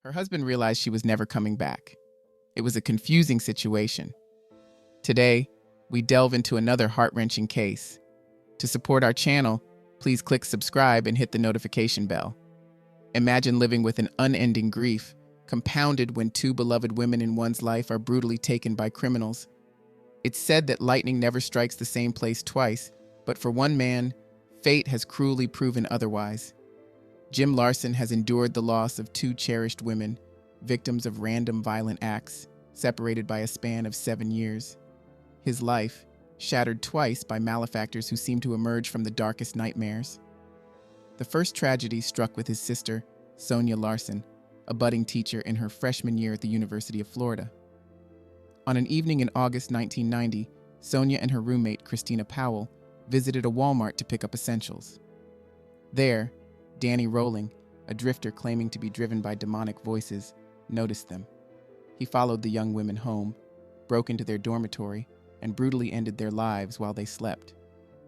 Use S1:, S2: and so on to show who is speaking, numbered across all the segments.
S1: Her husband realized she was never coming back. It was a confusing situation. Today, we delve into another heart-wrenching case. To support our channel, please click subscribe and hit the notification bell. Imagine living with an unending grief, compounded when two beloved women in one's life are brutally taken by criminals. It's said that lightning never strikes the same place twice, but for one man, fate has cruelly proven otherwise. Jim Larson has endured the loss of two cherished women, victims of random violent acts, separated by a span of 7 years. His life, shattered twice by malefactors who seem to emerge from the darkest nightmares. The first tragedy struck with his sister, Sonia Larson, a budding teacher in her freshman year at the University of Florida. On an evening in August 1990, Sonia and her roommate, Christina Powell, visited a Walmart to pick up essentials. There, Danny Rolling, a drifter claiming to be driven by demonic voices, noticed them. He followed the young women home, broke into their dormitory, and brutally ended their lives while they slept.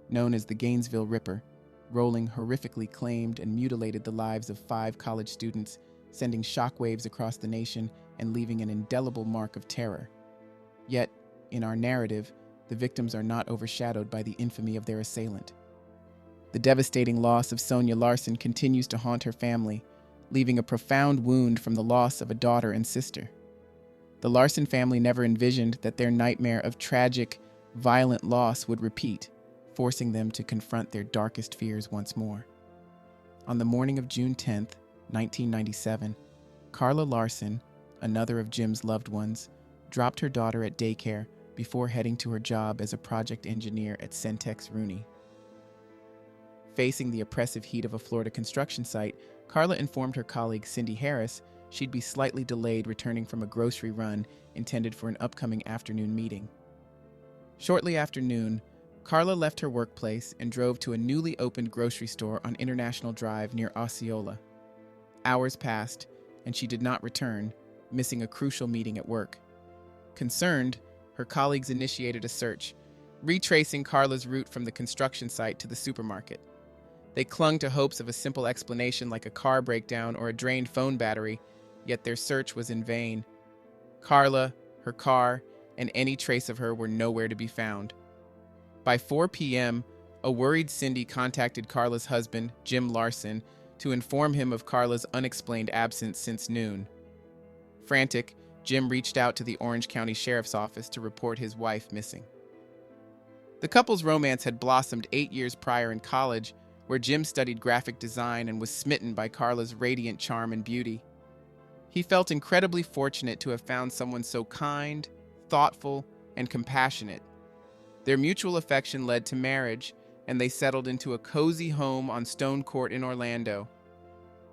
S1: Known as the Gainesville Ripper, Rolling horrifically claimed and mutilated the lives of 5 college students, sending shockwaves across the nation and leaving an indelible mark of terror. Yet, in our narrative, the victims are not overshadowed by the infamy of their assailant. The devastating loss of Sonia Larson continues to haunt her family, leaving a profound wound from the loss of a daughter and sister. The Larson family never envisioned that their nightmare of tragic, violent loss would repeat, forcing them to confront their darkest fears once more. On the morning of June 10, 1997, Carla Larson, another of Jim's loved ones, dropped her daughter at daycare before heading to her job as a project engineer at Centex Rooney. Facing the oppressive heat of a Florida construction site, Carla informed her colleague Cindy Harris she'd be slightly delayed returning from a grocery run intended for an upcoming afternoon meeting. Shortly after noon, Carla left her workplace and drove to a newly opened grocery store on International Drive near Osceola. Hours passed, and she did not return, missing a crucial meeting at work. Concerned, her colleagues initiated a search, retracing Carla's route from the construction site to the supermarket. They clung to hopes of a simple explanation like a car breakdown or a drained phone battery, yet their search was in vain. Carla, her car, and any trace of her were nowhere to be found. By 4 p.m., a worried Cindy contacted Carla's husband, Jim Larson, to inform him of Carla's unexplained absence since noon. Frantic, Jim reached out to the Orange County Sheriff's Office to report his wife missing. The couple's romance had blossomed 8 years prior in college, where Jim studied graphic design and was smitten by Carla's radiant charm and beauty. He felt incredibly fortunate to have found someone so kind, thoughtful, and compassionate. Their mutual affection led to marriage, and they settled into a cozy home on Stone Court in Orlando.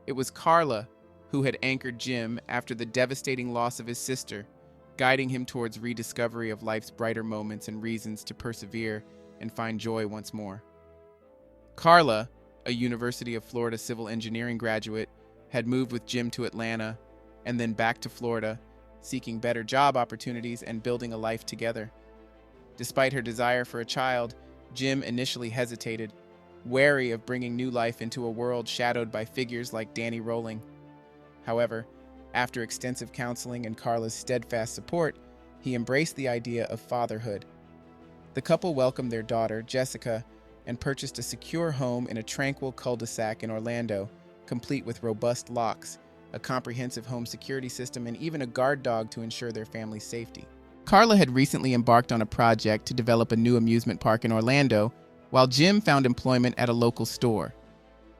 S1: It was Carla who had anchored Jim after the devastating loss of his sister, guiding him towards rediscovery of life's brighter moments and reasons to persevere and find joy once more. Carla, a University of Florida civil engineering graduate, had moved with Jim to Atlanta and then back to Florida, seeking better job opportunities and building a life together. Despite her desire for a child, Jim initially hesitated, wary of bringing new life into a world shadowed by figures like Danny Rolling. However, after extensive counseling and Carla's steadfast support, he embraced the idea of fatherhood. The couple welcomed their daughter, Jessica, and purchased a secure home in a tranquil cul-de-sac in Orlando, complete with robust locks, a comprehensive home security system, and even a guard dog to ensure their family's safety. Carla had recently embarked on a project to develop a new amusement park in Orlando, while Jim found employment at a local store.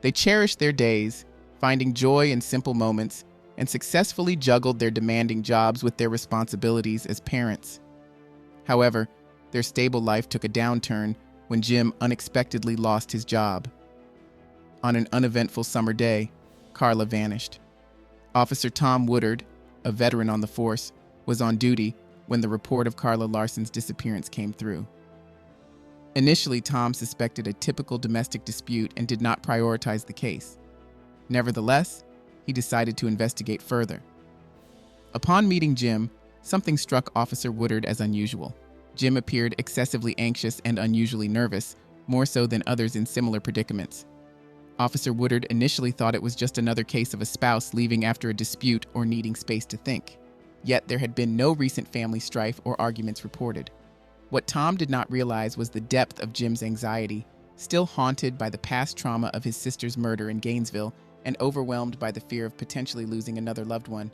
S1: They cherished their days, finding joy in simple moments, and successfully juggled their demanding jobs with their responsibilities as parents. However, their stable life took a downturn when Jim unexpectedly lost his job. On an uneventful summer day, Carla vanished. Officer Tom Woodard, a veteran on the force, was on duty when the report of Carla Larson's disappearance came through. Initially, Tom suspected a typical domestic dispute and did not prioritize the case. Nevertheless, he decided to investigate further. Upon meeting Jim, something struck Officer Woodard as unusual. Jim appeared excessively anxious and unusually nervous, more so than others in similar predicaments. Officer Woodard initially thought it was just another case of a spouse leaving after a dispute or needing space to think. Yet there had been no recent family strife or arguments reported. What Tom did not realize was the depth of Jim's anxiety, still haunted by the past trauma of his sister's murder in Gainesville and overwhelmed by the fear of potentially losing another loved one.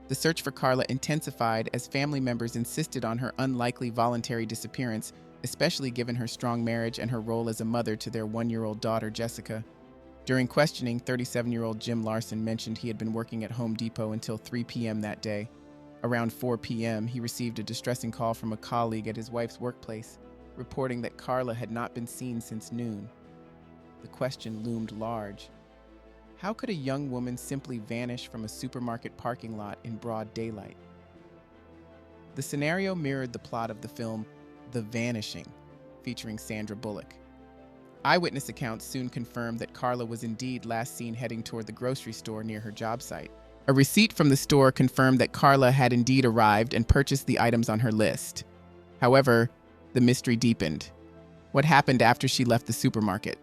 S1: The search for Carla intensified as family members insisted on her unlikely voluntary disappearance, especially given her strong marriage and her role as a mother to their 1-year-old daughter, Jessica. During questioning, 37-year-old Jim Larson mentioned he had been working at Home Depot until 3 p.m. that day. Around 4 p.m., he received a distressing call from a colleague at his wife's workplace, reporting that Carla had not been seen since noon. The question loomed large. How could a young woman simply vanish from a supermarket parking lot in broad daylight? The scenario mirrored the plot of the film The Vanishing, featuring Sandra Bullock. Eyewitness accounts soon confirmed that Carla was indeed last seen heading toward the grocery store near her job site. A receipt from the store confirmed that Carla had indeed arrived and purchased the items on her list. However, the mystery deepened. What happened after she left the supermarket?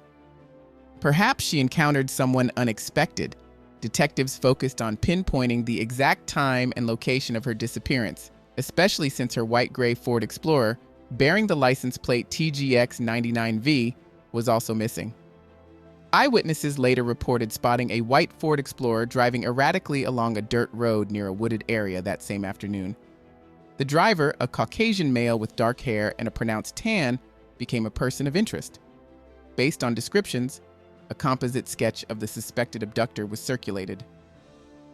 S1: Perhaps she encountered someone unexpected. Detectives focused on pinpointing the exact time and location of her disappearance, especially since her white-gray Ford Explorer, bearing the license plate TGX99V, was also missing. Eyewitnesses later reported spotting a white Ford Explorer driving erratically along a dirt road near a wooded area that same afternoon. The driver, a Caucasian male with dark hair and a pronounced tan, became a person of interest. Based on descriptions, a composite sketch of the suspected abductor was circulated.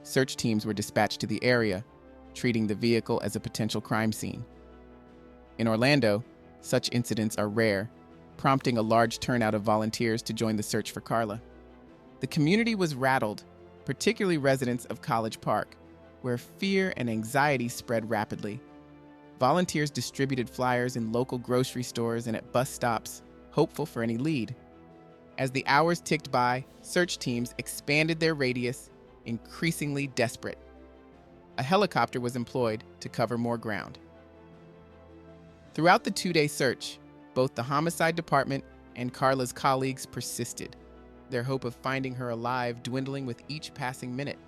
S1: Search teams were dispatched to the area, treating the vehicle as a potential crime scene. In Orlando, such incidents are rare, prompting a large turnout of volunteers to join the search for Carla. The community was rattled, particularly residents of College Park, where fear and anxiety spread rapidly. Volunteers distributed flyers in local grocery stores and at bus stops, hopeful for any lead. As the hours ticked by, search teams expanded their radius, increasingly desperate. A helicopter was employed to cover more ground. Throughout the 2-day search, both the homicide department and Carla's colleagues persisted, their hope of finding her alive dwindling with each passing minute.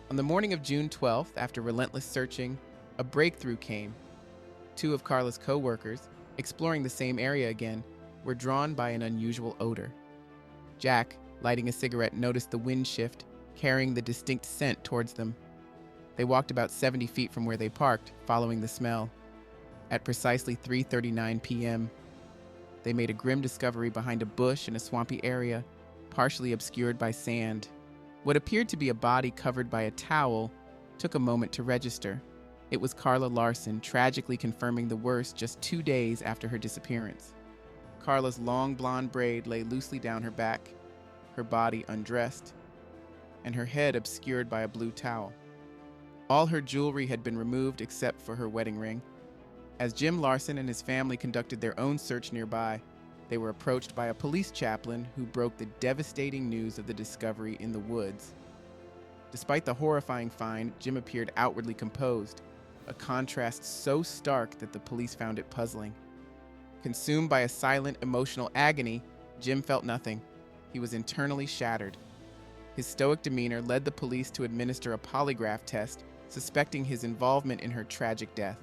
S1: On the morning of June 12th, after relentless searching, a breakthrough came. 2 of Carla's co-workers, exploring the same area again, were drawn by an unusual odor. Jack, lighting a cigarette, noticed the wind shift, carrying the distinct scent towards them. They walked about 70 feet from where they parked, following the smell. At precisely 3:39 p.m., they made a grim discovery behind a bush in a swampy area, partially obscured by sand. What appeared to be a body covered by a towel took a moment to register. It was Carla Larson, tragically confirming the worst just 2 days after her disappearance. Carla's long blonde braid lay loosely down her back, her body undressed, and her head obscured by a blue towel. All her jewelry had been removed except for her wedding ring. As Jim Larson and his family conducted their own search nearby, they were approached by a police chaplain who broke the devastating news of the discovery in the woods. Despite the horrifying find, Jim appeared outwardly composed, a contrast so stark that the police found it puzzling. Consumed by a silent, emotional agony, Jim felt nothing. He was internally shattered. His stoic demeanor led the police to administer a polygraph test, suspecting his involvement in her tragic death.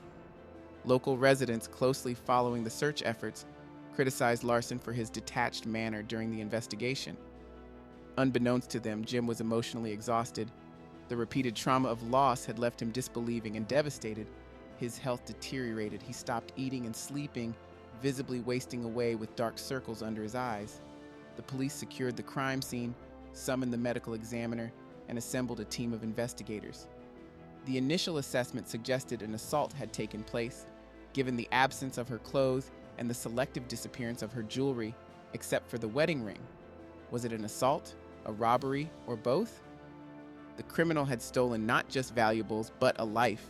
S1: Local residents closely following the search efforts criticized Larson for his detached manner during the investigation. Unbeknownst to them, Jim was emotionally exhausted. The repeated trauma of loss had left him disbelieving and devastated. His health deteriorated. He stopped eating and sleeping, visibly wasting away with dark circles under his eyes. The police secured the crime scene, summoned the medical examiner, and assembled a team of investigators. The initial assessment suggested an assault had taken place, given the absence of her clothes and the selective disappearance of her jewelry, except for the wedding ring. Was it an assault, a robbery, or both? The criminal had stolen not just valuables, but a life.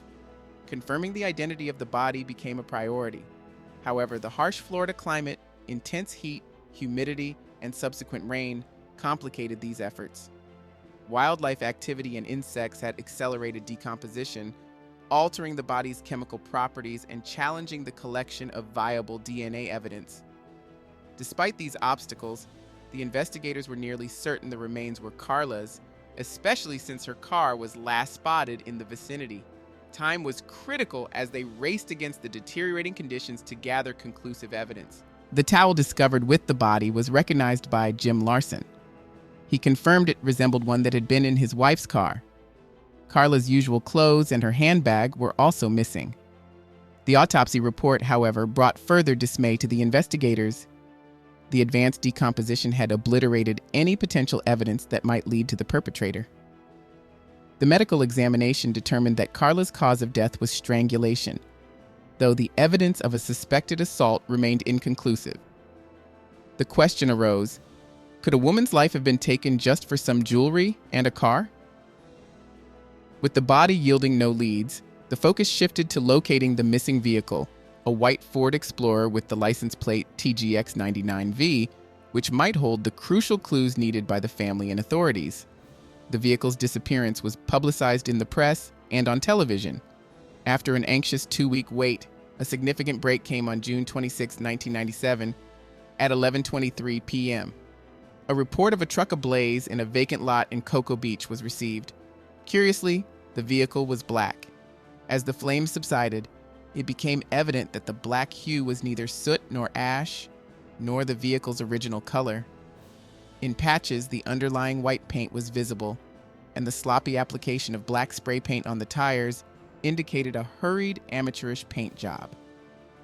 S1: Confirming the identity of the body became a priority. However, the harsh Florida climate, intense heat, humidity, and subsequent rain complicated these efforts. Wildlife activity and insects had accelerated decomposition, altering the body's chemical properties and challenging the collection of viable DNA evidence. Despite these obstacles, The investigators were nearly certain the remains were Carla's, especially since her car was last spotted in the vicinity. Time was critical as they raced against the deteriorating conditions to gather conclusive evidence. The towel discovered with the body was recognized by Jim Larson. He confirmed it resembled one that had been in his wife's car. Carla's usual clothes and her handbag were also missing. The autopsy report, however, brought further dismay to the investigators. The advanced decomposition had obliterated any potential evidence that might lead to the perpetrator. The medical examination determined that Carla's cause of death was strangulation, though the evidence of a suspected assault remained inconclusive. The question arose, could a woman's life have been taken just for some jewelry and a car? With the body yielding no leads, the focus shifted to locating the missing vehicle, a white Ford Explorer with the license plate TGX99V, which might hold the crucial clues needed by the family and authorities. The vehicle's disappearance was publicized in the press and on television. After an anxious 2-week wait, a significant break came on June 26, 1997, at 11:23 p.m. A report of a truck ablaze in a vacant lot in Cocoa Beach was received. Curiously, the vehicle was black. As the flames subsided, it became evident that the black hue was neither soot nor ash, nor the vehicle's original color. In patches, the underlying white paint was visible, and the sloppy application of black spray paint on the tires indicated a hurried, amateurish paint job.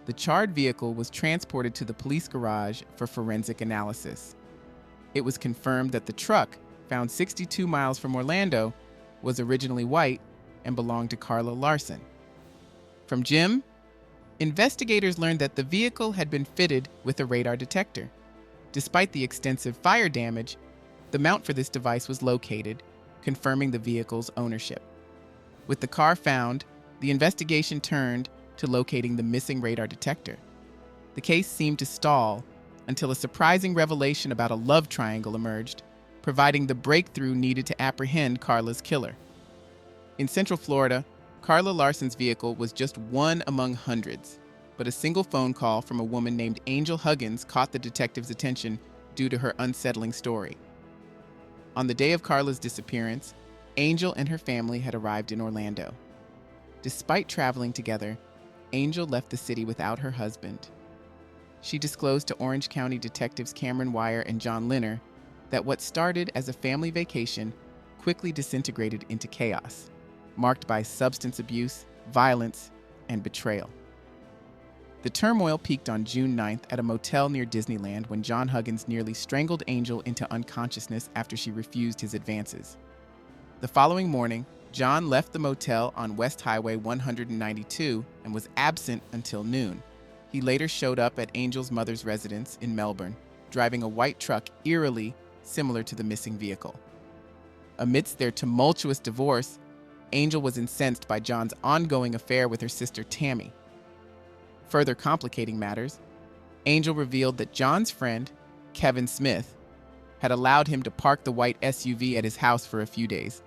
S1: The charred vehicle was transported to the police garage for forensic analysis. It was confirmed that the truck, found 62 miles from Orlando, was originally white and belonged to Carla Larson. From Jim, investigators learned that the vehicle had been fitted with a radar detector. Despite the extensive fire damage, the mount for this device was located, confirming the vehicle's ownership. With the car found, the investigation turned to locating the missing radar detector. The case seemed to stall until a surprising revelation about a love triangle emerged, providing the breakthrough needed to apprehend Carla's killer. In Central Florida, Carla Larson's vehicle was just one among hundreds, but a single phone call from a woman named Angel Huggins caught the detective's attention due to her unsettling story. On the day of Carla's disappearance, Angel and her family had arrived in Orlando. Despite traveling together, Angel left the city without her husband. She disclosed to Orange County detectives Cameron Wire and John Linner that what started as a family vacation quickly disintegrated into chaos, marked by substance abuse, violence, and betrayal. The turmoil peaked on June 9th at a motel near Disneyland when John Huggins nearly strangled Angel into unconsciousness after she refused his advances. The following morning, John left the motel on West Highway 192 and was absent until noon. He later showed up at Angel's mother's residence in Melbourne, driving a white truck eerily similar to the missing vehicle. Amidst their tumultuous divorce, Angel was incensed by John's ongoing affair with her sister Tammy. Further complicating matters, Angel revealed that John's friend, Kevin Smith, had allowed him to park the white SUV at his house for a few days.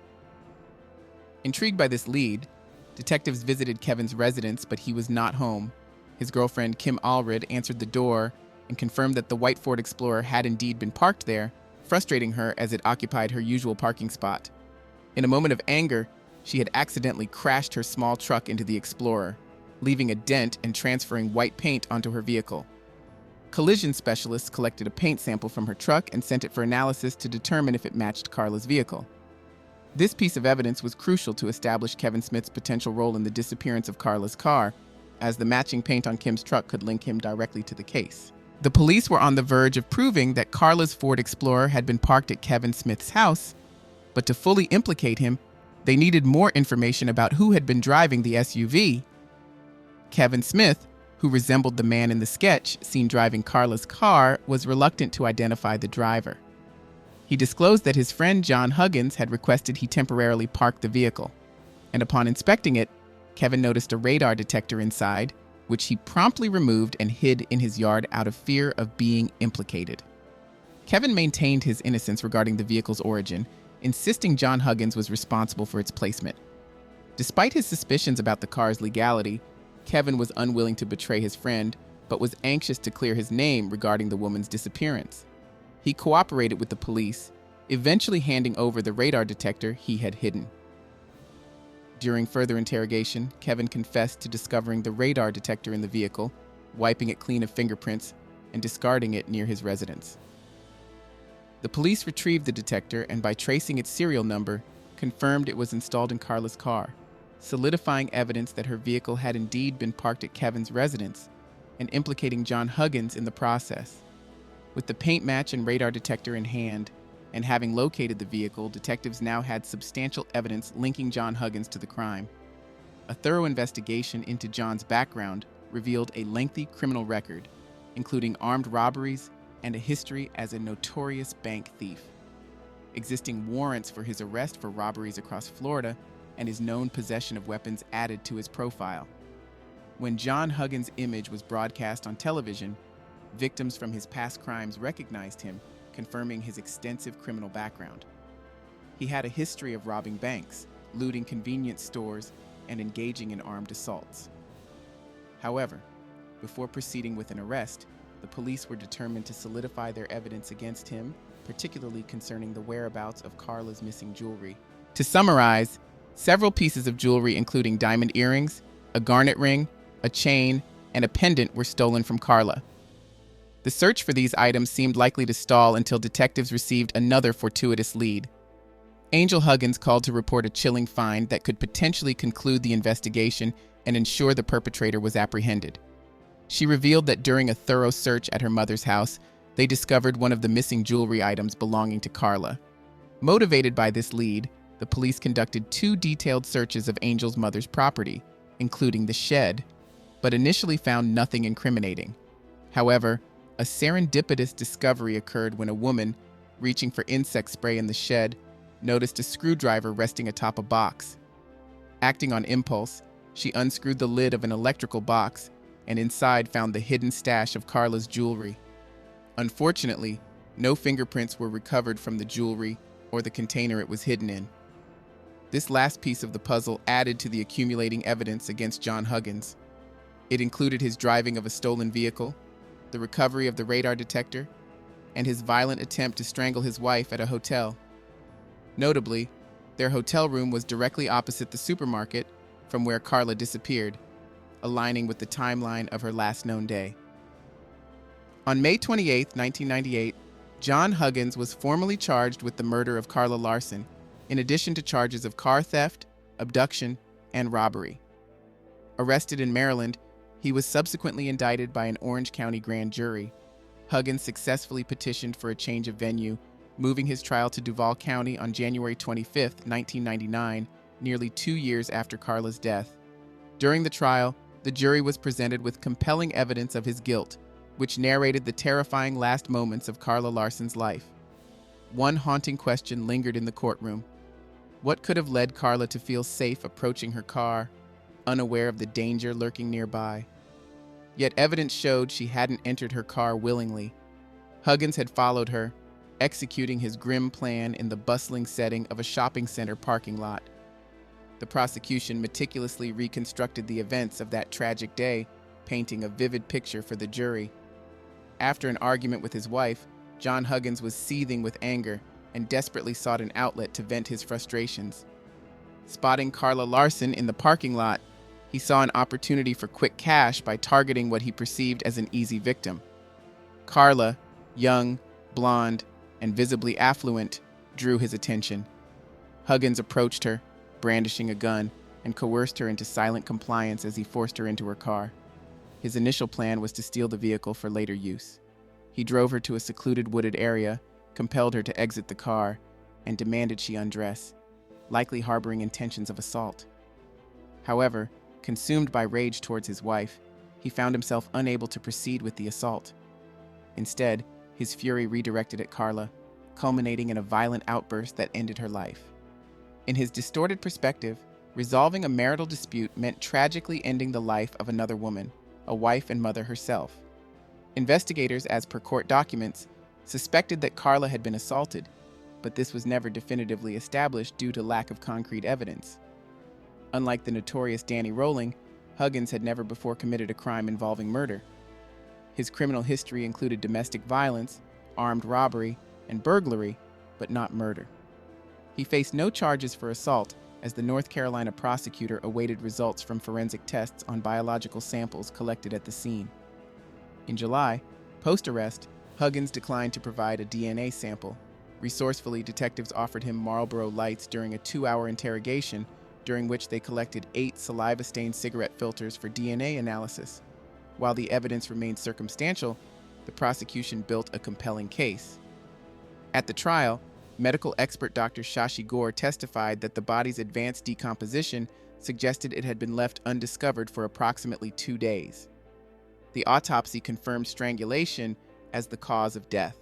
S1: Intrigued by this lead, detectives visited Kevin's residence, but he was not home. His girlfriend, Kim Allred, answered the door and confirmed that the white Ford Explorer had indeed been parked there, frustrating her as it occupied her usual parking spot. In a moment of anger, she had accidentally crashed her small truck into the Explorer, leaving a dent and transferring white paint onto her vehicle. Collision specialists collected a paint sample from her truck and sent it for analysis to determine if it matched Carla's vehicle. This piece of evidence was crucial to establish Kevin Smith's potential role in the disappearance of Carla's car, as the matching paint on Kim's truck could link him directly to the case. The police were on the verge of proving that Carla's Ford Explorer had been parked at Kevin Smith's house, but to fully implicate him, they needed more information about who had been driving the SUV. Kevin Smith, who resembled the man in the sketch seen driving Carla's car, was reluctant to identify the driver. He disclosed that his friend John Huggins had requested he temporarily park the vehicle, and upon inspecting it, Kevin noticed a radar detector inside, which he promptly removed and hid in his yard out of fear of being implicated. Kevin maintained his innocence regarding the vehicle's origin, insisting John Huggins was responsible for its placement. Despite his suspicions about the car's legality, Kevin was unwilling to betray his friend, but was anxious to clear his name regarding the woman's disappearance. He cooperated with the police, eventually handing over the radar detector he had hidden. During further interrogation, Kevin confessed to discovering the radar detector in the vehicle, wiping it clean of fingerprints, and discarding it near his residence. The police retrieved the detector and, by tracing its serial number, confirmed it was installed in Carla's car, solidifying evidence that her vehicle had indeed been parked at Kevin's residence and implicating John Huggins in the process. With the paint match and radar detector in hand, and having located the vehicle, detectives now had substantial evidence linking John Huggins to the crime. A thorough investigation into John's background revealed a lengthy criminal record, including armed robberies and a history as a notorious bank thief. Existing warrants for his arrest for robberies across Florida and his known possession of weapons added to his profile. When John Huggins' image was broadcast on television, victims from his past crimes recognized him, confirming his extensive criminal background. He had a history of robbing banks, looting convenience stores, and engaging in armed assaults. However, before proceeding with an arrest, the police were determined to solidify their evidence against him, particularly concerning the whereabouts of Carla's missing jewelry. To summarize, several pieces of jewelry, including diamond earrings, a garnet ring, a chain, and a pendant, were stolen from Carla. The search for these items seemed likely to stall until detectives received another fortuitous lead. Angel Huggins called to report a chilling find that could potentially conclude the investigation and ensure the perpetrator was apprehended. She revealed that during a thorough search at her mother's house, they discovered one of the missing jewelry items belonging to Carla. Motivated by this lead, the police conducted 2 detailed searches of Angel's mother's property, including the shed, but initially found nothing incriminating. However, a serendipitous discovery occurred when a woman, reaching for insect spray in the shed, noticed a screwdriver resting atop a box. Acting on impulse, she unscrewed the lid of an electrical box and inside found the hidden stash of Carla's jewelry. Unfortunately, no fingerprints were recovered from the jewelry or the container it was hidden in. This last piece of the puzzle added to the accumulating evidence against John Huggins. It included his driving of a stolen vehicle, the recovery of the radar detector, and his violent attempt to strangle his wife at a hotel. Notably, their hotel room was directly opposite the supermarket from where Carla disappeared, aligning with the timeline of her last known day. On May 28, 1998, John Huggins was formally charged with the murder of Carla Larson, in addition to charges of car theft, abduction, and robbery. Arrested in Maryland, he was subsequently indicted by an Orange County grand jury. Huggins successfully petitioned for a change of venue, moving his trial to Duval County on January 25, 1999, nearly 2 years after Carla's death. During the trial, the jury was presented with compelling evidence of his guilt, which narrated the terrifying last moments of Carla Larson's life. One haunting question lingered in the courtroom. What could have led Carla to feel safe approaching her car, unaware of the danger lurking nearby? Yet evidence showed she hadn't entered her car willingly. Huggins had followed her, executing his grim plan in the bustling setting of a shopping center parking lot. The prosecution meticulously reconstructed the events of that tragic day, painting a vivid picture for the jury. After an argument with his wife, John Huggins was seething with anger and desperately sought an outlet to vent his frustrations. Spotting Carla Larson in the parking lot, he saw an opportunity for quick cash by targeting what he perceived as an easy victim. Carla, young, blonde, and visibly affluent, drew his attention. Huggins approached her, brandishing a gun, and coerced her into silent compliance as he forced her into her car. His initial plan was to steal the vehicle for later use. He drove her to a secluded wooded area, compelled her to exit the car, and demanded she undress, likely harboring intentions of assault. However, consumed by rage towards his wife, he found himself unable to proceed with the assault. Instead, his fury redirected at Carla, culminating in a violent outburst that ended her life. In his distorted perspective, resolving a marital dispute meant tragically ending the life of another woman, a wife and mother herself. Investigators, as per court documents, suspected that Carla had been assaulted, but this was never definitively established due to lack of concrete evidence. Unlike the notorious Danny Rolling, Huggins had never before committed a crime involving murder. His criminal history included domestic violence, armed robbery, and burglary, but not murder. He faced no charges for assault as the North Carolina prosecutor awaited results from forensic tests on biological samples collected at the scene. In July, post-arrest, Huggins declined to provide a DNA sample. Resourcefully, detectives offered him Marlboro Lights during a 2-hour interrogation, during which they collected 8 saliva-stained cigarette filters for DNA analysis. While the evidence remained circumstantial, the prosecution built a compelling case. At the trial, medical expert Dr. Shashi Gore testified that the body's advanced decomposition suggested it had been left undiscovered for approximately 2 days. The autopsy confirmed strangulation as the cause of death.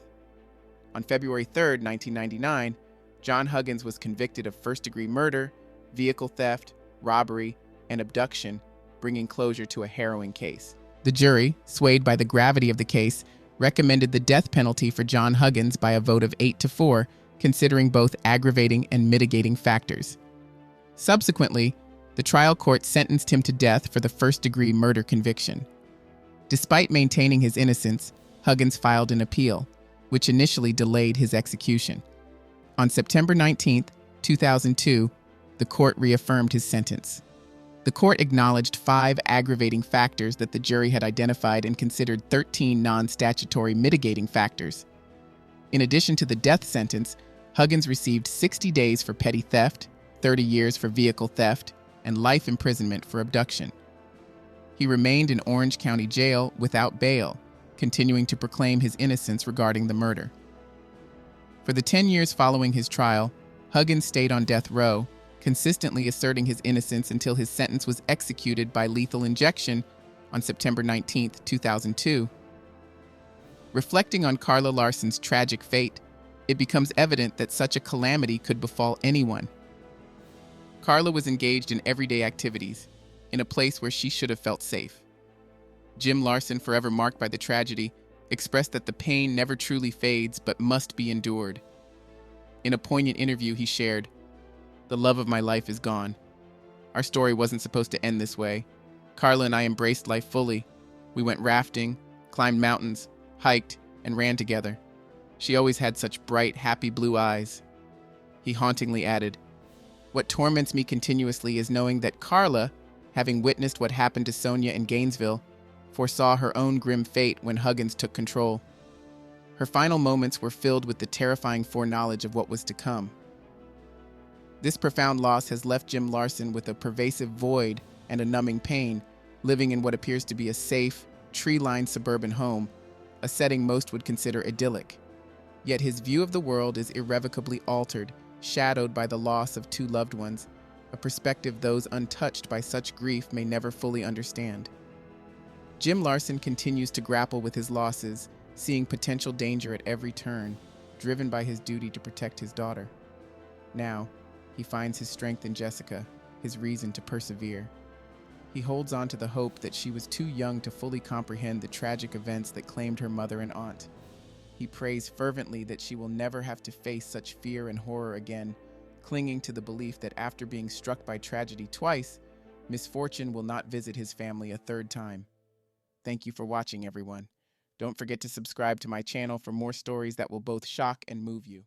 S1: On February 3, 1999, John Huggins was convicted of first-degree murder, vehicle theft, robbery, and abduction, bringing closure to a harrowing case. The jury, swayed by the gravity of the case, recommended the death penalty for John Huggins by a vote of 8-4, considering both aggravating and mitigating factors. Subsequently, the trial court sentenced him to death for the first-degree murder conviction. Despite maintaining his innocence, Huggins filed an appeal, which initially delayed his execution. On September 19, 2002, the court reaffirmed his sentence. The court acknowledged 5 aggravating factors that the jury had identified and considered 13 non-statutory mitigating factors. In addition to the death sentence, Huggins received 60 days for petty theft, 30 years for vehicle theft, and life imprisonment for abduction. He remained in Orange County Jail without bail, continuing to proclaim his innocence regarding the murder. For the 10 years following his trial, Huggins stayed on death row, consistently asserting his innocence until his sentence was executed by lethal injection on September 19, 2002. Reflecting on Carla Larson's tragic fate, it becomes evident that such a calamity could befall anyone. Carla was engaged in everyday activities, in a place where she should have felt safe. Jim Larson, forever marked by the tragedy, expressed that the pain never truly fades but must be endured. In a poignant interview he shared, "The love of my life is gone. Our story wasn't supposed to end this way. Carla and I embraced life fully. We went rafting, climbed mountains, hiked, and ran together. She always had such bright, happy blue eyes." He hauntingly added, "What torments me continuously is knowing that Carla, having witnessed what happened to Sonia in Gainesville, foresaw her own grim fate when Huggins took control. Her final moments were filled with the terrifying foreknowledge of what was to come." This profound loss has left Jim Larson with a pervasive void and a numbing pain, living in what appears to be a safe, tree-lined suburban home, a setting most would consider idyllic. Yet his view of the world is irrevocably altered, shadowed by the loss of 2 loved ones, a perspective those untouched by such grief may never fully understand. Jim Larson continues to grapple with his losses, seeing potential danger at every turn, driven by his duty to protect his daughter. Now, he finds his strength in Jessica, his reason to persevere. He holds on to the hope that she was too young to fully comprehend the tragic events that claimed her mother and aunt. He prays fervently that she will never have to face such fear and horror again, clinging to the belief that after being struck by tragedy twice, misfortune will not visit his family a 3rd time. Thank you for watching, everyone. Don't forget to subscribe to my channel for more stories that will both shock and move you.